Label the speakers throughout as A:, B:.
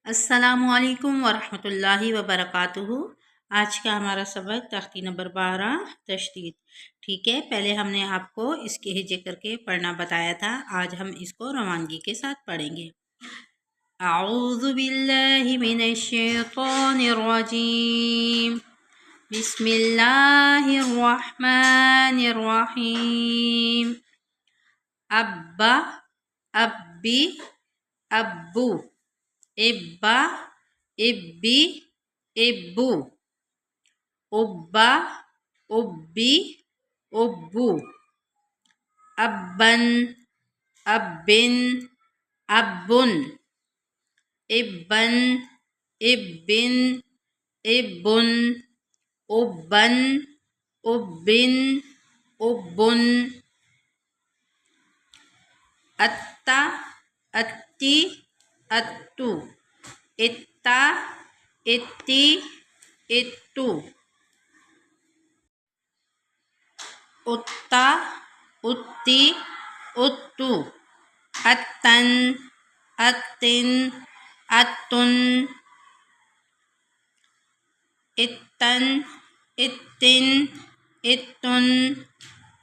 A: السلام علیکم ورحمۃ اللہ وبرکاتہ۔ آج کا ہمارا سبق تختی نمبر 12 تشدید۔ ٹھیک ہے، پہلے ہم نے آپ کو اس کے ہجے کر کے پڑھنا بتایا تھا، آج ہم اس کو روانگی کے ساتھ پڑھیں گے۔ اعوذ باللہ من الشیطان الرجیم، بسم اللہ الرحمن الرحیم۔ ابا، ابی، ابو، ابا، ابی، ابو، ابا، ابی، ابو، ابن، ابن، ابن، ابن، ابن، ابن، ابن، ابن، ابن، اتا، اتی، اتو، اتا، اتی، اتو، اتا، اتی، اتو، اتن، اتن، اتن، اتن، اتن، اتن،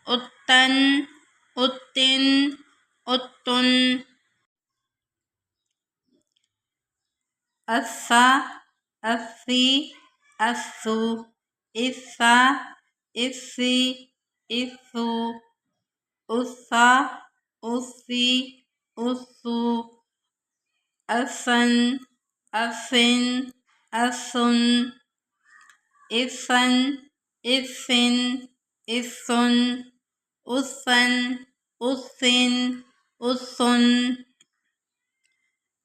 A: اتن، اتن، اتن، اسا، اسی، اسو، اسا، اسی، اسو، اسا، اسی، اسو، اسن، اسن، اسن، اسن، اسن، اسن، اسن، اسن، اسن،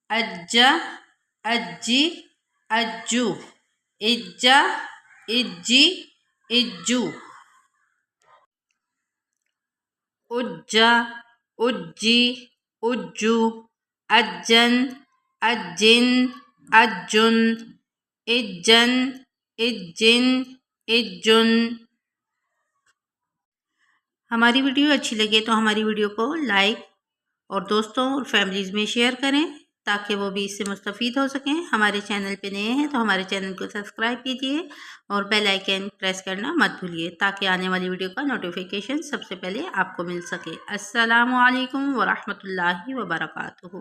A: اجا، اجی، اجو، اجا، اجی، اجو، اجا، اجی، اجو، اجن، اجن، اجن، اجن، اجن، اجن۔ ہماری ویڈیو اچھی لگے تو ہماری ویڈیو کو لائک اور دوستوں اور فیملیز میں شیئر کریں تاکہ وہ بھی اس سے مستفید ہو سکیں۔ ہمارے چینل پہ نئے ہیں تو ہمارے چینل کو سبسکرائب کیجیے اور بیل آئیکن پریس کرنا مت بھولیے تاکہ آنے والی ویڈیو کا نوٹیفیکیشن سب سے پہلے آپ کو مل سکے۔ السلام علیکم ورحمۃ اللہ وبرکاتہ۔